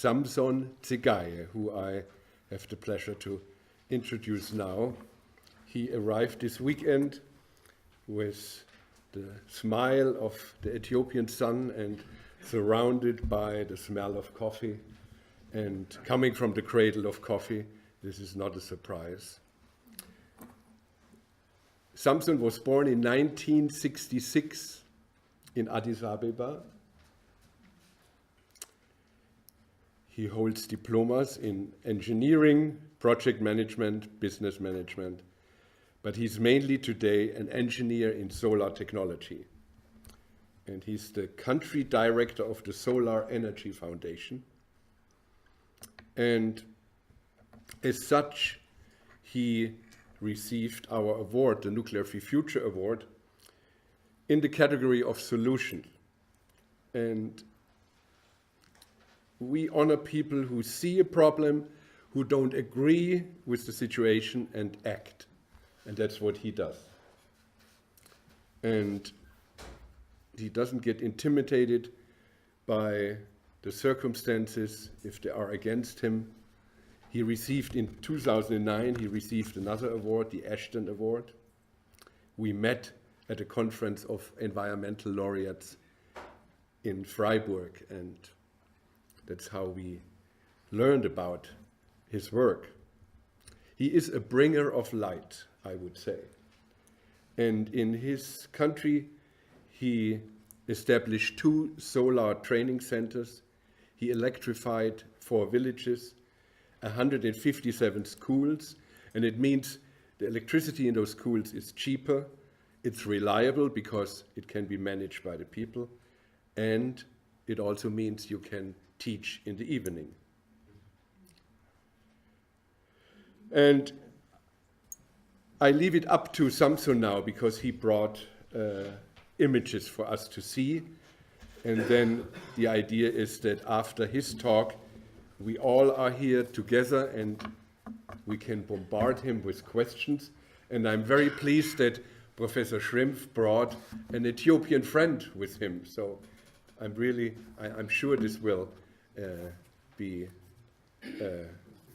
Samson Tsegaye, who I have the pleasure to introduce now. He arrived this weekend with the smile of the Ethiopian sun and surrounded by the smell of coffee. And coming from the cradle of coffee, this is not a surprise. Samson was born in 1966 in Addis Ababa. He holds diplomas in engineering, project management, business management, but he's mainly today an engineer in solar technology. And he's the country director of the Solar Energy Foundation. And as such, he received our award, the Nuclear Free Future Award, in the category of solution. And we honor people who see a problem, who don't agree with the situation and act. And that's what he does. And he doesn't get intimidated by the circumstances if they are against him. He received in 2009, he received another award, the Ashton Award. We met at a conference of environmental laureates in Freiburg, and that's how we learned about his work. He is a bringer of light, I would say. And in his country, he established 2 solar training centers. He electrified 4 villages, 157 schools, and it means the electricity in those schools is cheaper, it's reliable because it can be managed by the people, and it also means you can teach in the evening. And I leave it up to Samson now because he brought images for us to see. And then the idea is that after his talk, we all are here together and we can bombard him with questions. And I'm very pleased that Professor Schrimpf brought an Ethiopian friend with him. So I'm sure this will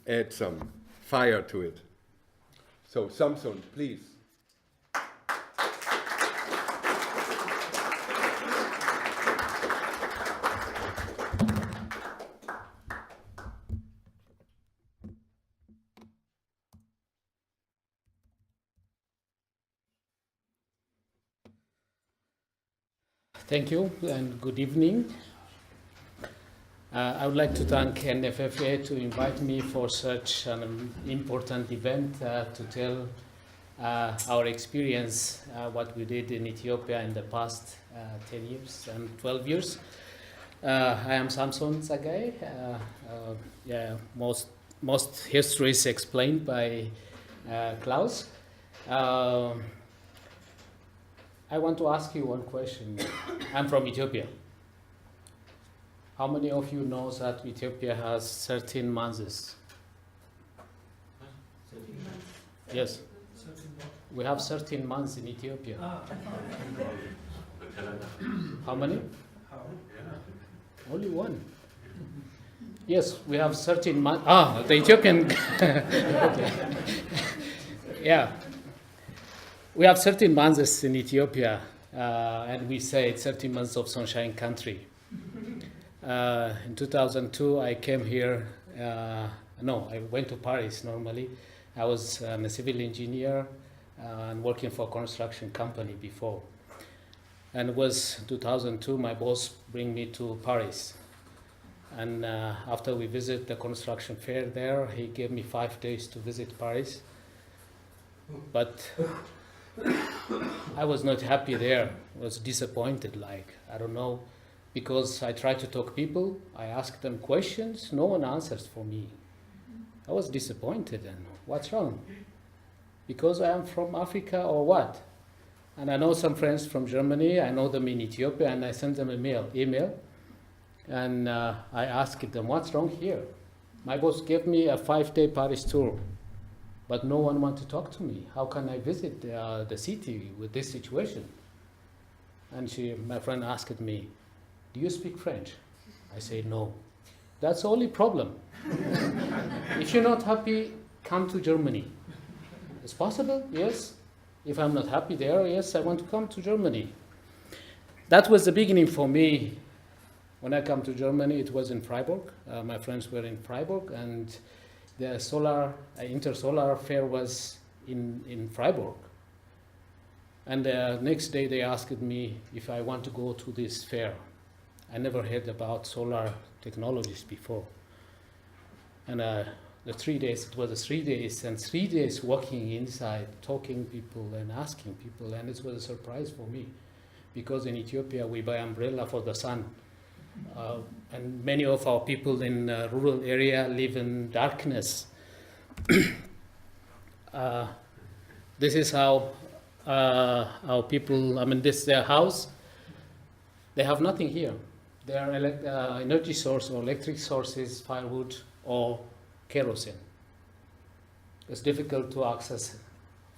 add some fire to it. So Samson, please. Thank you and good evening. I would like to thank NFFA to invite me for such an important event to tell our experience, what we did in Ethiopia in the past 10 years and 12 years. I am Samson Tsegaye. Most history is explained by Klaus. I want to ask you one question. I'm from Ethiopia. How many of you know that Ethiopia has 13 months? 13 months? Yes. 13 we have 13 months in Ethiopia. How many? Only one. Yes, we have 13 months. The Ethiopian. Okay. Yeah. We have 13 months in Ethiopia, and we say it's 13 months of sunshine country. In 2002, I came here. I went to Paris normally. I was a civil engineer and working for a construction company before. And it was 2002, my boss bring me to Paris. And after we visit the construction fair there, he gave me 5 days to visit Paris. But I was not happy there. I was disappointed, I don't know, because I tried to talk people, I asked them questions, no one answers for me. I was disappointed, and what's wrong? Because I am from Africa or what? And I know some friends from Germany, I know them in Ethiopia, and I sent them an email, and I asked them, what's wrong here? My boss gave me a 5-day Paris tour, but no one wanted to talk to me. How can I visit the city with this situation? And my friend asked me, do you speak French? I say no. That's the only problem. If you're not happy, come to Germany. It's possible, yes. If I'm not happy there, yes, I want to come to Germany. That was the beginning for me. When I come to Germany, it was in Freiburg. My friends were in Freiburg, and the Intersolar fair was in Freiburg. And the next day they asked me if I want to go to this fair. I never heard about solar technologies before. And the 3 days, it was 3 days, and 3 days walking inside, talking people and asking people, and it was a surprise for me. Because in Ethiopia we buy umbrella for the sun. And many of our people in rural area live in darkness. This is how our people, this their house, they have nothing here. Their energy source or electric source is firewood or kerosene. It's difficult to access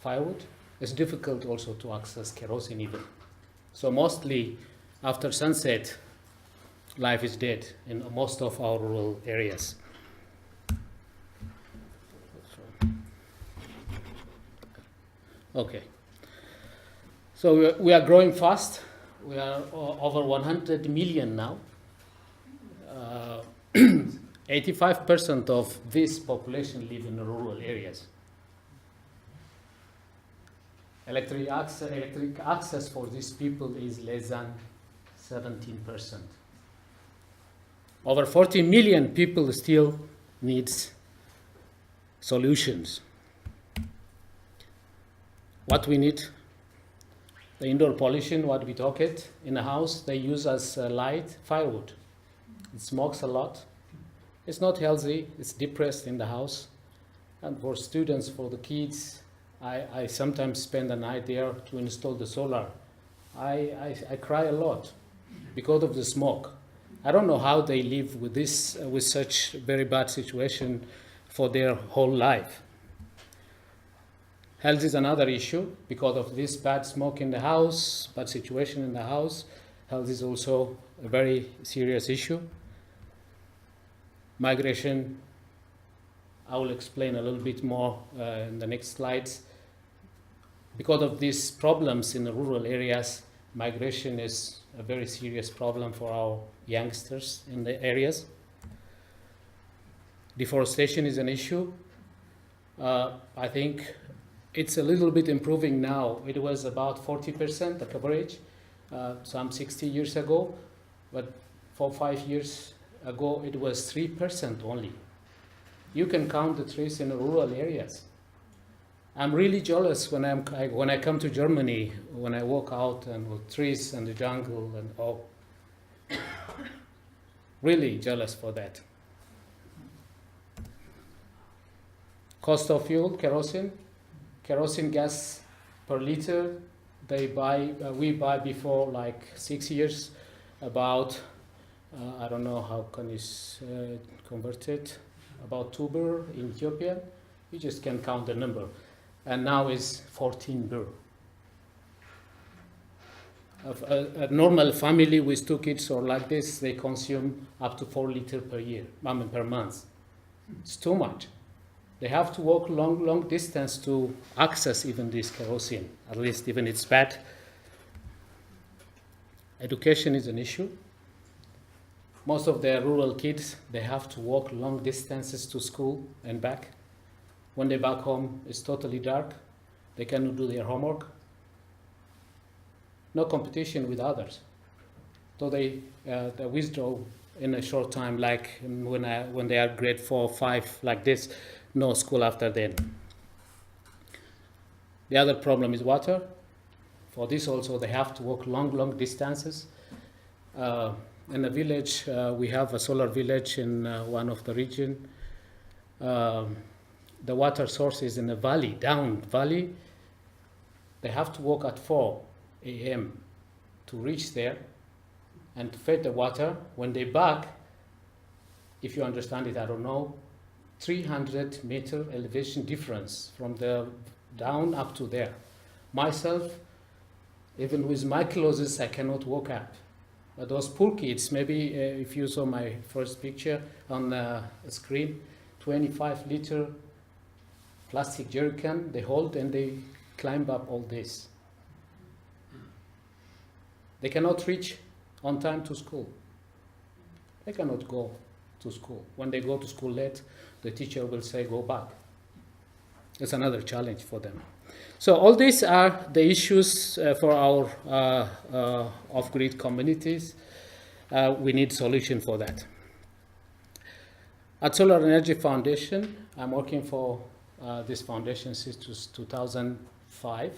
firewood. It's difficult also to access kerosene even. So mostly after sunset, life is dead in most of our rural areas. Okay. So we are growing fast. We are over 100 million now. 85% of this population live in rural areas. Electric access for these people is less than 17%. Over 40 million people still needs solutions. What we need, the indoor pollution, what we talk it in a house, they use as light firewood. It smokes a lot. It's not healthy. It's depressed in the house. And for students, for the kids, I sometimes spend the night there to install the solar. I cry a lot because of the smoke. I don't know how they live with this, with such very bad situation for their whole life. Health is another issue because of this bad smoke in the house, bad situation in the house. Health is also a very serious issue. Migration, I will explain a little bit more in the next slides. Because of these problems in the rural areas, migration is a very serious problem for our youngsters in the areas. Deforestation is an issue. I think it's a little bit improving now. It was about 40% the coverage some 60 years ago, but 4 or 5 years ago it was 3% only. You can count the trees in the rural areas. I'm really jealous when I come to Germany, when I walk out and with trees and the jungle and all. Really jealous for that. Cost of fuel, kerosene. Kerosene gas per liter, we buy before like 6 years about, I don't know how can you convert it, about 2 birr in Ethiopia. You just can count the number. And now is 14 birr. A normal family with 2 kids or like this, they consume up to 4 liters per month. It's too much. They have to walk long distance to access even this kerosene. At least even it's bad. Education is an issue. Most of the rural kids, they have to walk long distances to school and back. When they're back home, it's totally dark. They cannot do their homework. No competition with others. So they withdraw in a short time, like when they are grade 4 or 5, like this. No school after then. The other problem is water. For this also, they have to walk long distances. In the village, we have a solar village in one of the region. The water source is in a valley, down valley. They have to walk at 4 a.m. to reach there and to fetch the water. When they back, if you understand it, I don't know, 300 meter elevation difference from the down up to there. Myself, even with my clothes, I cannot walk up. But those poor kids, maybe if you saw my first picture on the screen, 25-liter plastic jerrycan they hold and they climb up all this. They cannot reach on time to school. They cannot go to school. When they go to school late, the teacher will say, go back. It's another challenge for them. So all these are the issues for our off-grid communities. We need solution for that. At Solar Energy Foundation, I'm working for this foundation since 2005.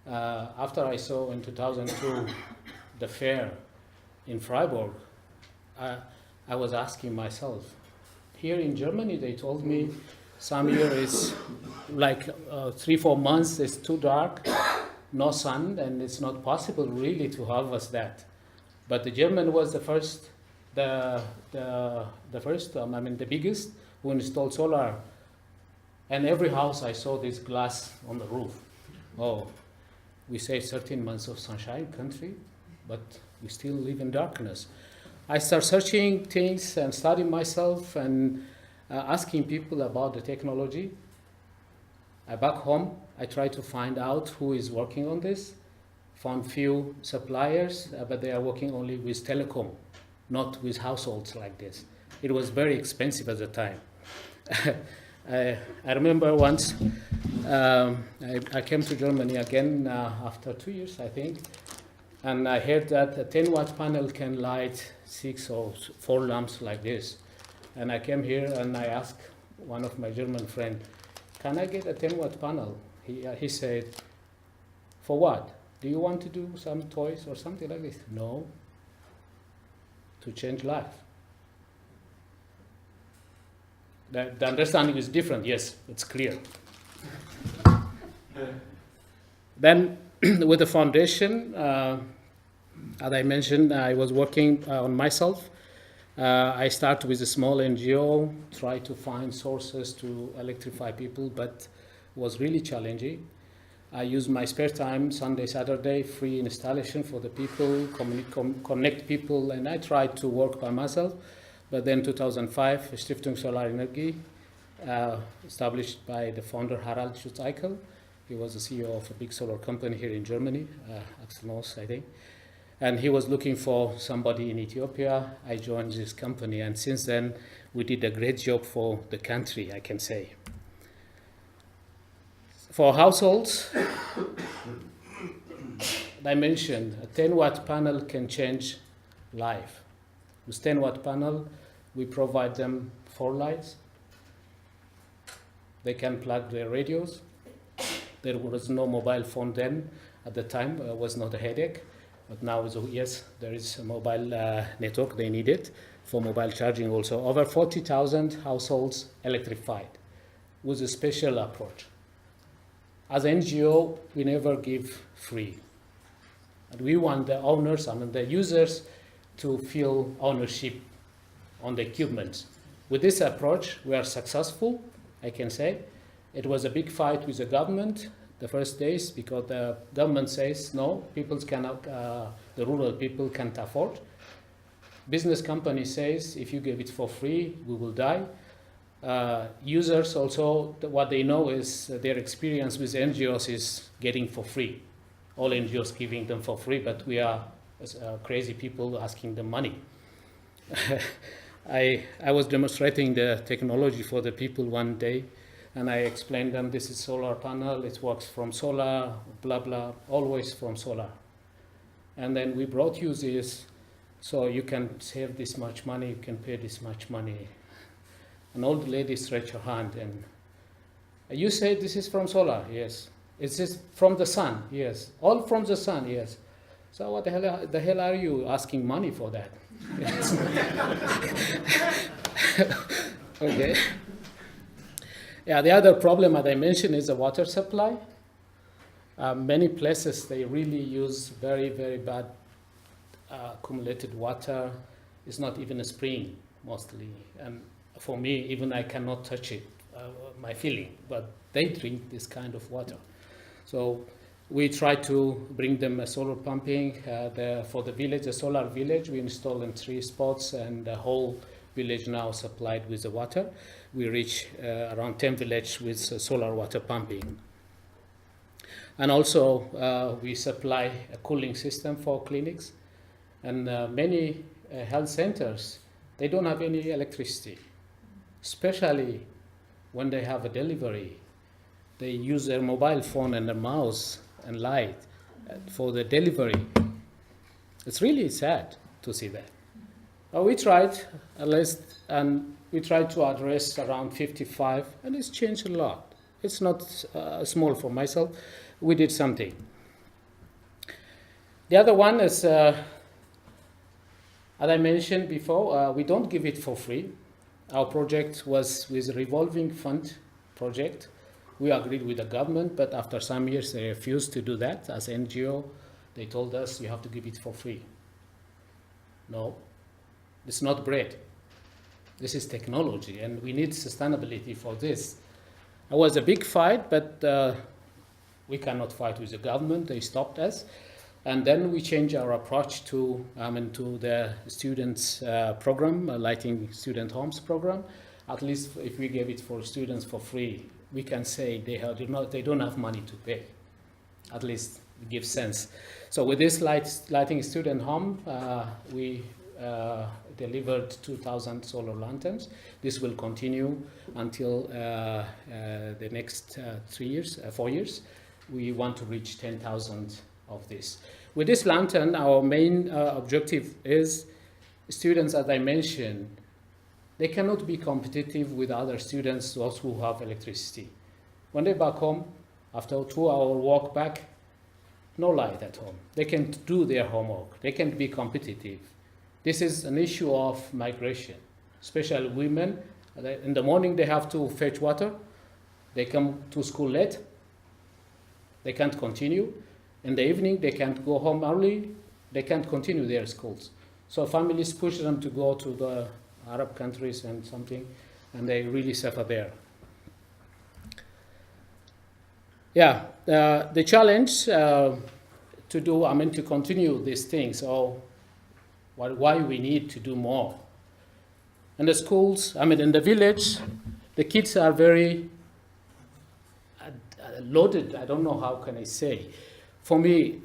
After I saw in 2002 the fair in Freiburg, I was asking myself, here in Germany they told me some year is like 3-4 months, it's too dark, no sun, and it's not possible really to harvest that. But the German was the first, the biggest who installed solar. And every house I saw this glass on the roof. Oh, we say 13 months of sunshine country, but we still live in darkness. I start searching things and studying myself and asking people about the technology. Back home, I try to find out who is working on this. Found few suppliers, but they are working only with telecom, not with households like this. It was very expensive at the time. I remember once I came to Germany again after 2 years, I think, and I heard that a 10-watt panel can light 6 or 4 lamps like this. And I came here and I asked one of my German friends, can I get a 10-watt panel? He said, for what? Do you want to do some toys or something like this? No, to change life. The understanding is different, yes, it's clear. Then with the foundation, as I mentioned, I was working on myself. I started with a small NGO, try to find sources to electrify people, but was really challenging. I use my spare time, Sunday, Saturday, free installation for the people, connect people, and I tried to work by myself. But then 2005, Stiftung Solar Energie, established by the founder Harald Schutzeichel. He was the CEO of a big solar company here in Germany, Axel Moos, I think. And he was looking for somebody in Ethiopia. I joined this company, and since then, we did a great job for the country, I can say. For households, I mentioned a 10-watt panel can change life. With 10-watt panel, we provide them 4 lights. They can plug their radios. There was no mobile phone then. At the time, it was not a headache. But now, yes, there is a mobile network. They need it for mobile charging also. Over 40,000 households electrified with a special approach. As an NGO, we never give free. And we want the owners, the users, to feel ownership on the equipment. With this approach, we are successful, I can say. It was a big fight with the government the first days because the government says, no, people cannot, the rural people can't afford. Business company says, if you give it for free, we will die. Users also, what they know is their experience with NGOs is getting for free. All NGOs giving them for free, but we are crazy people asking them money. I was demonstrating the technology for the people one day, and I explained them this is solar panel, it works from solar, blah, blah, always from solar. And then we brought you this, so you can save this much money, you can pay this much money. An old lady stretched her hand, and you say this is from solar? Yes. Is this from the sun? Yes. All from the sun? Yes. So what the hell are you asking money for that? Okay. Yeah, the other problem, as I mentioned, is the water supply. Many places, they really use very, very bad accumulated water. It's not even a spring, mostly. And for me, even I cannot touch it, my feeling. But they drink this kind of water. So We try to bring them a solar pumping for the village, a solar village. We installed in 3 spots, and the whole village now supplied with the water. We reach around 10 villages with solar water pumping. And also we supply a cooling system for clinics. And many health centers, they don't have any electricity, especially when they have a delivery. They use their mobile phone and their mouse and light for the delivery. It's really sad to see that. We tried at least, and we tried to address around 55, and it's changed a lot. It's not small for myself. We did something. The other one is, as I mentioned before, we don't give it for free. Our project was with a revolving fund project. We agreed with the government, but after some years they refused to do that. As NGO, they told us you have to give it for free. No, it's not bread. This is technology, and we need sustainability for this. It was a big fight, but we cannot fight with the government. They stopped us. And then we changed our approach to the students' program, Lighting Student Homes program. At least if we gave it for students for free, we can say they don't have money to pay. At least it gives sense. So with this Lighting Student Home, we delivered 2,000 solar lanterns. This will continue until the next 4 years. We want to reach 10,000 of this. With this lantern, our main objective is students, as I mentioned, they cannot be competitive with other students, those who have electricity. When they're back home, after a 2-hour walk back, no light at home. They can't do their homework. They can't be competitive. This is an issue of migration, especially women. In the morning, they have to fetch water. They come to school late. They can't continue. In the evening, they can't go home early. They can't continue their schools. So families push them to go to the Arab countries and something, and they really suffer there. Yeah, the challenge to continue these things, or why we need to do more. In the schools, in the village, the kids are very loaded. I don't know how can I say. For me,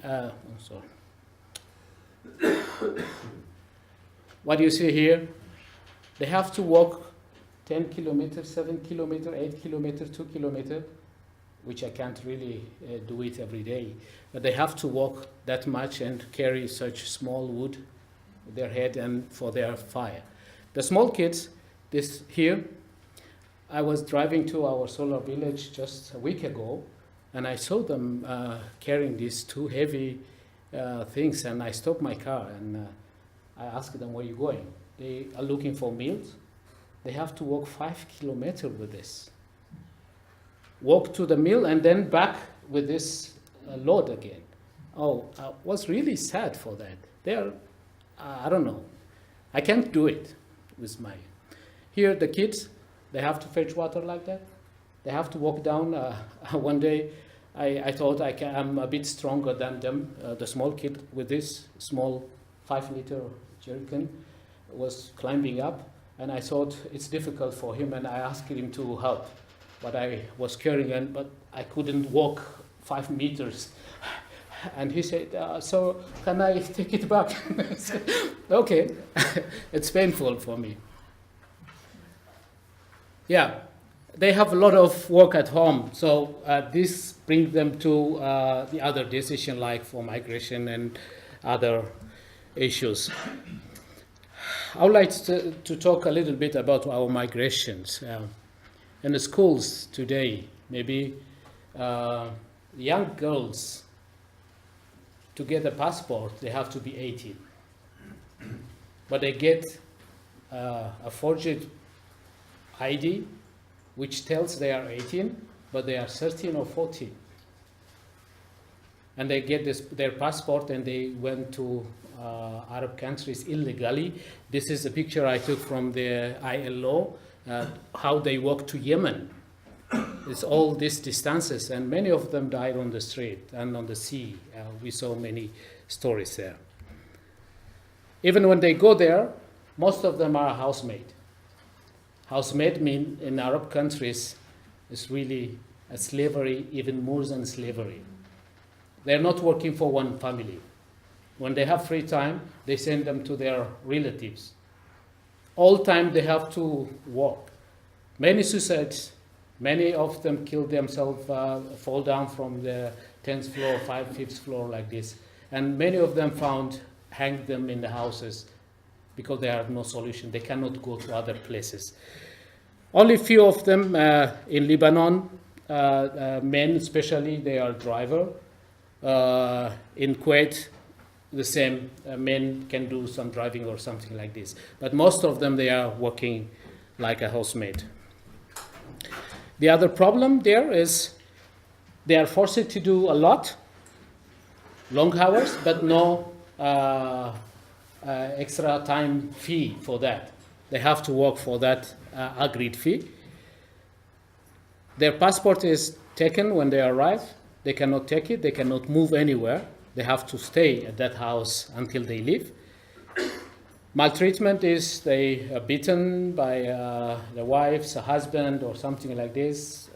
what you see here, they have to walk 10 kilometers, 7 kilometers, 8 kilometers, 2 kilometers, which I can't really do it every day. But they have to walk that much and carry such small wood with their head and for their fire. The small kids, this here, I was driving to our solar village just a week ago, and I saw them carrying these 2 heavy things, and I stopped my car and I asked them, where are you going? They are looking for meals. They have to walk 5 kilometers with this. Walk to the mill and then back with this load again. Oh, I was really sad for that. They are, I don't know. I can't do it with my... Here, the kids, they have to fetch water like that. They have to walk down. One day, I thought I'm a bit stronger than them. The small kid with this small 5-liter jerrycan was climbing up, and I thought it's difficult for him, and I asked him to help. But I was carrying, but I couldn't walk 5 meters. And he said, so can I take it back? I said, okay, it's painful for me. Yeah, they have a lot of work at home, so this brings them to the other decision, like for migration and other issues. I would like to talk a little bit about our migrations. In the schools today, maybe young girls, to get a passport, they have to be 18. But they get a forged ID, which tells they are 18, but they are 13 or 14. And they get their passport, and they went to Arab countries illegally. This is a picture I took from the ILO, how they walk to Yemen. It's all these distances, and many of them died on the street and on the sea. We saw many stories there. Even when they go there, most of them are housemaid. Housemaid mean in Arab countries is really a slavery, even more than slavery. They're not working for one family. When they have free time, they send them to their relatives. All time they have to work. Many suicides, many of them kill themselves, fall down from the 10th floor, 5th floor like this. And many of them hang them in the houses because they have no solution. They cannot go to other places. Only few of them in Lebanon, men especially, they are driver. In Kuwait, the same, men can do some driving or something like this. But most of them, they are working like a housemaid. The other problem there is they are forced to do a lot, long hours, but no extra time fee for that. They have to work for that agreed fee. Their passport is taken when they arrive. They cannot take it. They cannot move anywhere. They have to stay at that house until they leave. Maltreatment is they are beaten by the wives, a husband, or something like this.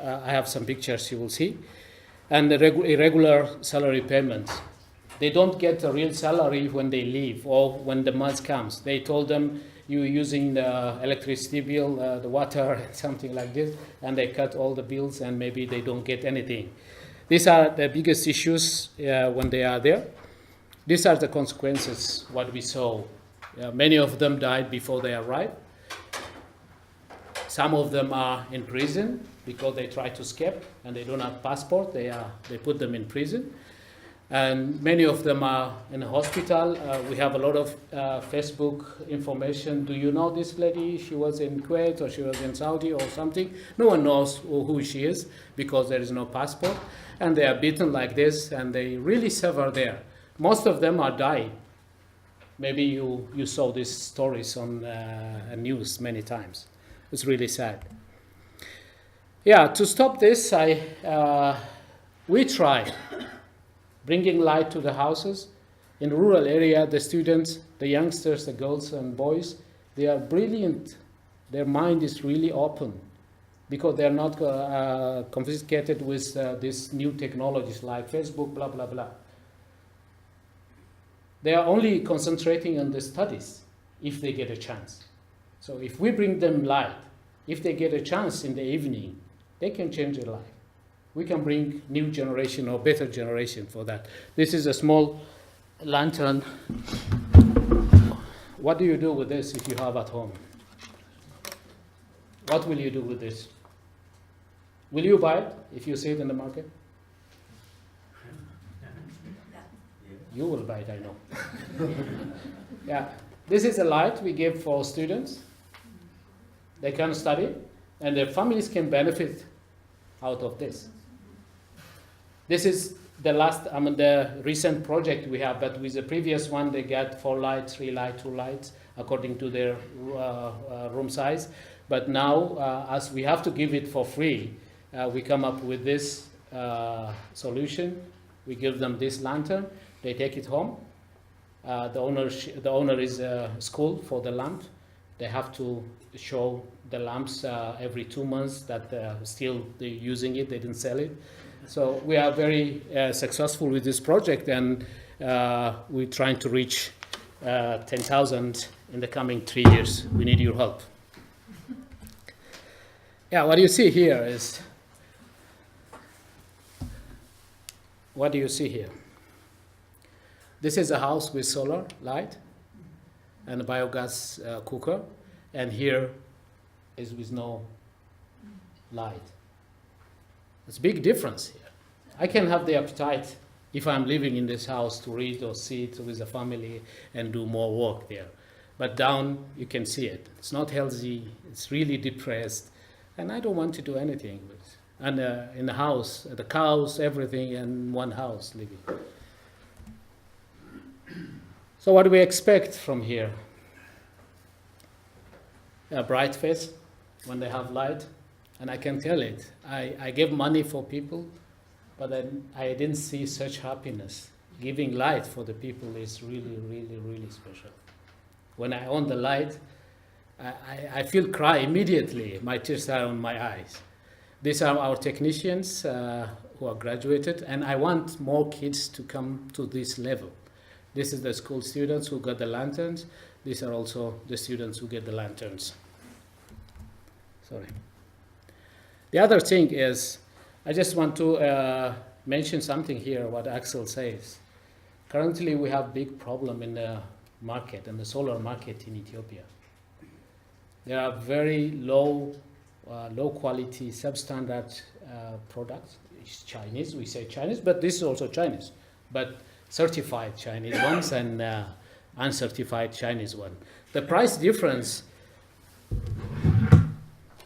I have some pictures you will see. And the irregular salary payments. They don't get a real salary when they leave or when the month comes. They told them you're using the electricity bill, the water, something like this, and they cut all the bills and maybe they don't get anything. These are the biggest issues when they are there. These are the consequences, what we saw. Many of them died before they arrived. Some of them are in prison because they try to escape and they don't have passport. They put them in prison. And many of them are in a hospital. We have a lot of Facebook information. Do you know this lady? She was in Kuwait or she was in Saudi or something. No one knows who she is because there is no passport. And they are beaten like this and they really suffer there. Most of them are dying. Maybe you saw these stories on news many times. It's really sad. Yeah, to stop this, we try bringing light to the houses. In rural area, the students, the youngsters, the girls and boys, they are brilliant. Their mind is really open because they are not confiscated with these new technologies like Facebook, blah, blah, blah. They are only concentrating on the studies if they get a chance. So if we bring them light, if they get a chance in the evening, they can change their life. We can bring new generation or better generation for that. This is a small lantern. What do you do with this if you have at home? What will you do with this? Will you buy it if you see it in the market? You will buy it, I know. Yeah, this is a light we give for students. They can study, and their families can benefit out of this. This is the recent project we have, but with the previous one, they got 4 lights, 3 lights, 2 lights, according to their room size. But now, as we have to give it for free, we come up with this solution. We give them this lantern. They take it home. The owner is a school for the lamp. They have to show the lamps every 2 months that still they're using it. They didn't sell it. So we are very successful with this project, and we're trying to reach 10,000 in the coming 3 years. We need your help. Yeah, what you see here is, what do you see here? This is a house with solar light and a biogas cooker, and here is with no light. It's a big difference here. I can have the appetite if I'm living in this house to read or sit with the family and do more work there. But down, you can see it. It's not healthy. It's really depressed. And I don't want to do anything with it. And in the house, the cows, everything in one house living. So what do we expect from here? A bright face when they have light. And I can tell it. I gave money for people, but then I didn't see such happiness. Giving light for the people is really, really, really special. When I on the light, I feel cry immediately. My tears are on my eyes. These are our technicians who are graduated, and I want more kids to come to this level. This is the school students who got the lanterns. These are also the students who get the lanterns. Sorry. The other thing is, I just want to mention something here, what Axel says. Currently, we have big problem in the market, in the solar market in Ethiopia. There are very low quality, substandard products. It's Chinese, we say Chinese, but this is also Chinese. But certified Chinese ones and uncertified Chinese one. The price difference,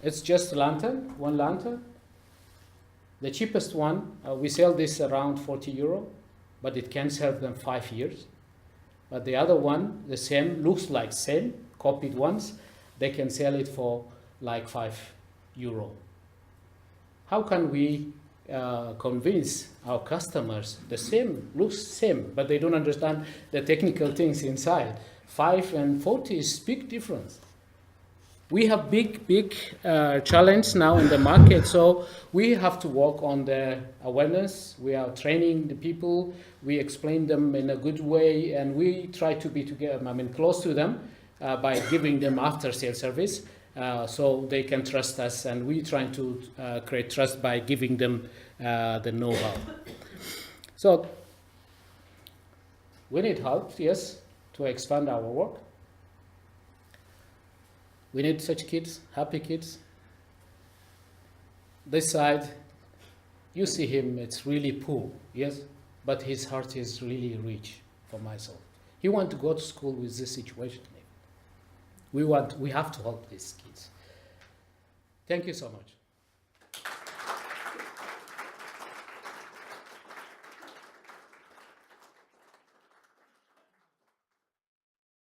it's just lantern, one lantern. The cheapest one, we sell this around 40 euro, but it can serve them 5 years. But the other one, the same, looks like same, copied ones, they can sell it for like 5 euro. How can we convince our customers the same, looks same, but they don't understand the technical things inside? 5 and 40 is big difference. We have big challenge now in the market, so we have to work on the awareness. We are training the people, we explain them in a good way, and we try to be together, close to them by giving them after-sales service so they can trust us, and we trying to create trust by giving them the know-how. So we need help, yes, to expand our work. We need such kids, happy kids. This side, you see him, it's really poor, yes, but his heart is really rich for myself. He wants to go to school with this situation. We have to help these kids. Thank you so much.